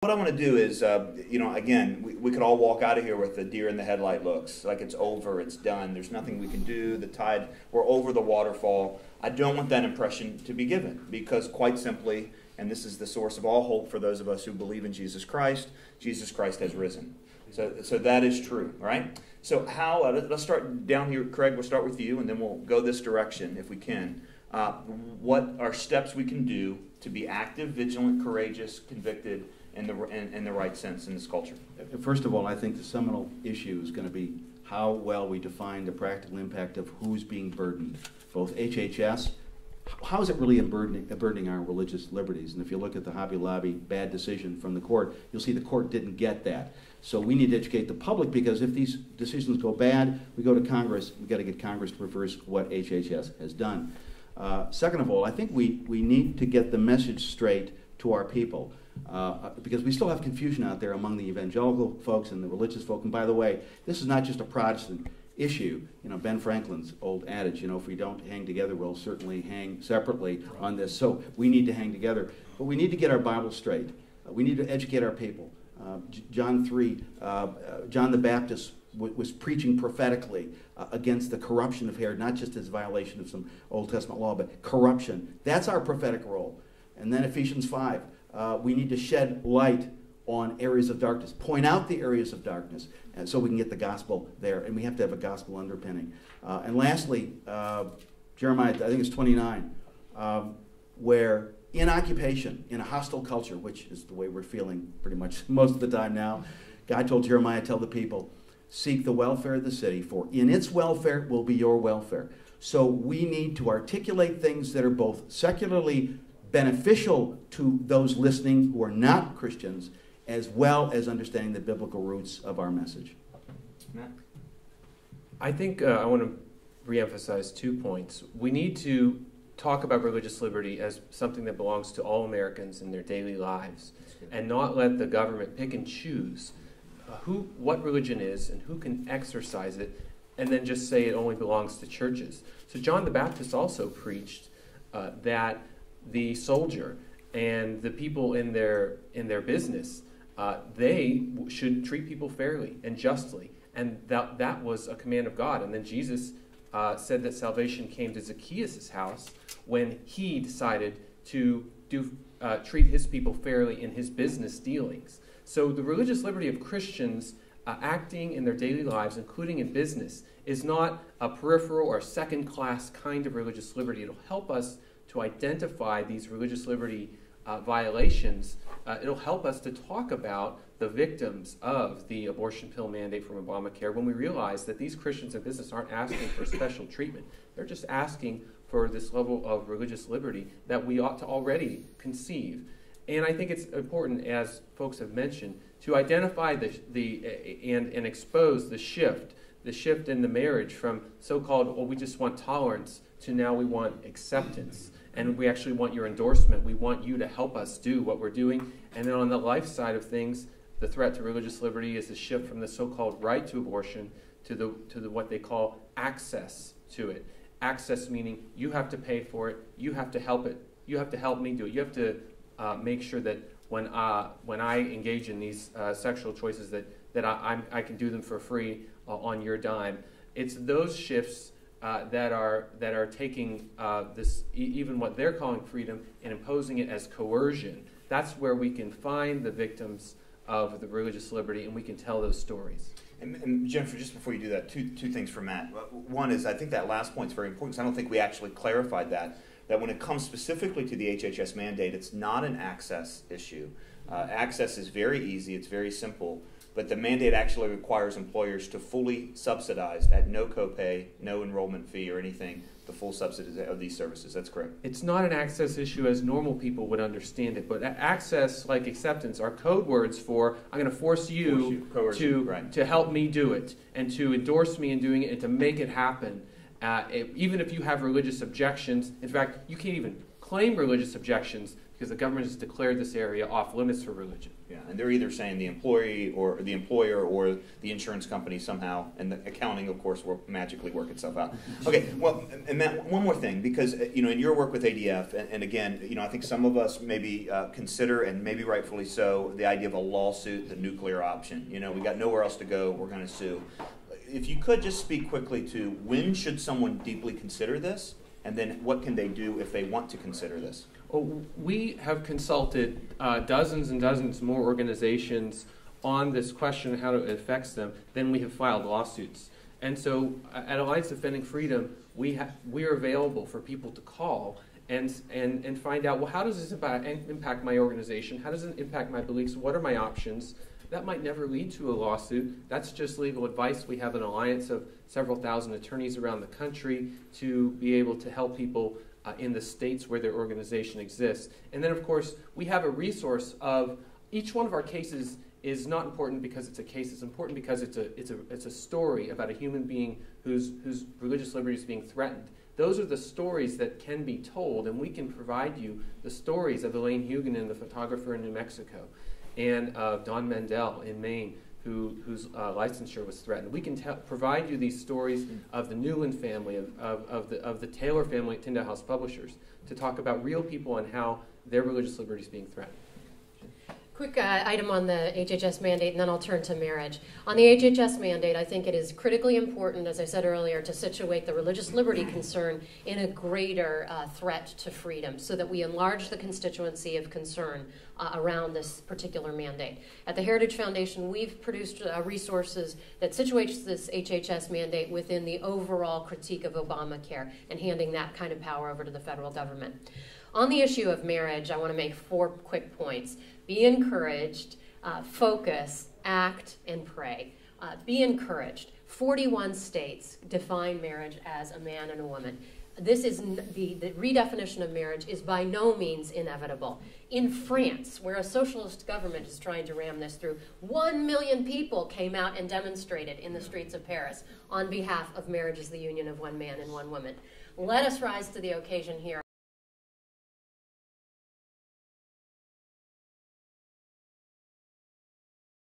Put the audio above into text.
What I want to do is, again, we could all walk out of here with the deer in the headlight looks, like it's over, it's done, there's nothing we can do, the tide, we're over the waterfall. I don't want that impression to be given, because quite simply, and this is the source of all hope for those of us who believe in Jesus Christ has risen. So that is true, right? So let's start down here, Craig, we'll start with you, and then we'll go this direction if we can. What are steps we can do to be active, vigilant, courageous, convicted, in the right sense in this culture? First of all, I think the seminal issue is going to be how well we define the practical impact of who's being burdened. Both HHS, how is it really burdening our religious liberties? And if you look at the Hobby Lobby bad decision from the court, you'll see the court didn't get that. So we need to educate the public, because if these decisions go bad, we go to Congress, we've got to get Congress to reverse what HHS has done. Second of all, I think we need to get the message straight to our people. Because we still have confusion out there among the evangelical folks and the religious folk. And by the way, this is not just a Protestant issue. You know, Ben Franklin's old adage, if we don't hang together, we'll certainly hang separately on this. So we need to hang together. But we need to get our Bible straight. We need to educate our people. John 3, John the Baptist was preaching prophetically against the corruption of Herod, not just as violation of some Old Testament law, but corruption. That's our prophetic role. And then Ephesians 5. We need to shed light on areas of darkness, point out the areas of darkness, and so we can get the gospel there. And we have to have a gospel underpinning. And lastly, Jeremiah, I think it's 29, where in occupation, in a hostile culture, which is the way we're feeling pretty much most of the time now, God told Jeremiah, tell the people, seek the welfare of the city, for in its welfare will be your welfare. So we need to articulate things that are both secularly beneficial to those listening who are not Christians, as well as understanding the biblical roots of our message. Matt? I think I want to reemphasize 2 points. We need to talk about religious liberty as something that belongs to all Americans in their daily lives, and not let the government pick and choose what religion is and who can exercise it, and then just say it only belongs to churches. So John the Baptist also preached that the soldier and the people in their business, they should treat people fairly and justly, and that was a command of God. And then Jesus said that salvation came to Zacchaeus' house when he decided to treat his people fairly in his business dealings. So the religious liberty of Christians acting in their daily lives, including in business, is not a peripheral or second-class kind of religious liberty. It'll help us to identify these religious liberty violations. It'll help us to talk about the victims of the abortion pill mandate from Obamacare when we realize that these Christians in business aren't asking for special treatment. They're just asking for this level of religious liberty that we ought to already conceive. And I think it's important, as folks have mentioned, to identify and expose the shift in the marriage from so-called, we just want tolerance, to now we want acceptance. And we actually want your endorsement. We want you to help us do what we're doing. And then on the life side of things, the threat to religious liberty is the shift from the so-called right to abortion to the what they call access to it. Access meaning you have to pay for it, you have to help it, you have to help me do it. You have to make sure that when I engage in these sexual choices that I can do them for free on your dime. It's those shifts that are taking this, even what they're calling freedom, and imposing it as coercion. That's where we can find the victims of the religious liberty, and we can tell those stories. And Jennifer, just before you do that, two things for Matt. One is, I think that last point is very important, because I don't think we actually clarified that when it comes specifically to the HHS mandate, it's not an access issue. Access is very easy, it's very simple, but the mandate actually requires employers to fully subsidize at no copay, no enrollment fee or anything, the full subsidy of these services. That's correct. It's not an access issue as normal people would understand it, but access, like acceptance, are code words for I'm going to force you to help me do it and to endorse me in doing it and to make it happen. Even if you have religious objections, in fact, you can't even claim religious objections because the government has declared this area off limits for religion. Yeah, and they're either saying the employee or the employer or the insurance company somehow, and the accounting, of course, will magically work itself out. Okay, well, and Matt, one more thing, because in your work with ADF, and again, I think some of us maybe consider, and maybe rightfully so, the idea of a lawsuit, the nuclear option. We got nowhere else to go. We're going to sue. If you could just speak quickly to when should someone deeply consider this, and then what can they do if they want to consider this? Well, we have consulted dozens and dozens more organizations on this question of how it affects them than we have filed lawsuits. And so at Alliance Defending Freedom, we are available for people to call and find out, well, how does this impact my organization? How does it impact my beliefs? What are my options? That might never lead to a lawsuit. That's just legal advice. We have an alliance of several thousand attorneys around the country to be able to help people in the states where their organization exists. And then, of course, we have a resource of each one of our cases is not important because it's a case. It's important because it's a story about a human being whose religious liberty is being threatened. Those are the stories that can be told, and we can provide you the stories of Elaine Huguenin, the photographer in New Mexico, and of Don Mendel in Maine, whose licensure was threatened. We can provide you these stories of the Newland family, of the Taylor family at Tyndale House Publishers, to talk about real people and how their religious liberty is being threatened. Quick item on the HHS mandate, and then I'll turn to marriage. On the HHS mandate, I think it is critically important, as I said earlier, to situate the religious liberty concern in a greater threat to freedom so that we enlarge the constituency of concern around this particular mandate. At the Heritage Foundation, we've produced resources that situates this HHS mandate within the overall critique of Obamacare and handing that kind of power over to the federal government. On the issue of marriage, I want to make 4 quick points. Be encouraged, focus, act, and pray. Be encouraged. 41 states define marriage as a man and a woman. This is the redefinition of marriage is by no means inevitable. In France, where a socialist government is trying to ram this through, 1 million people came out and demonstrated in the streets of Paris on behalf of marriage as the union of one man and one woman. Let us rise to the occasion here.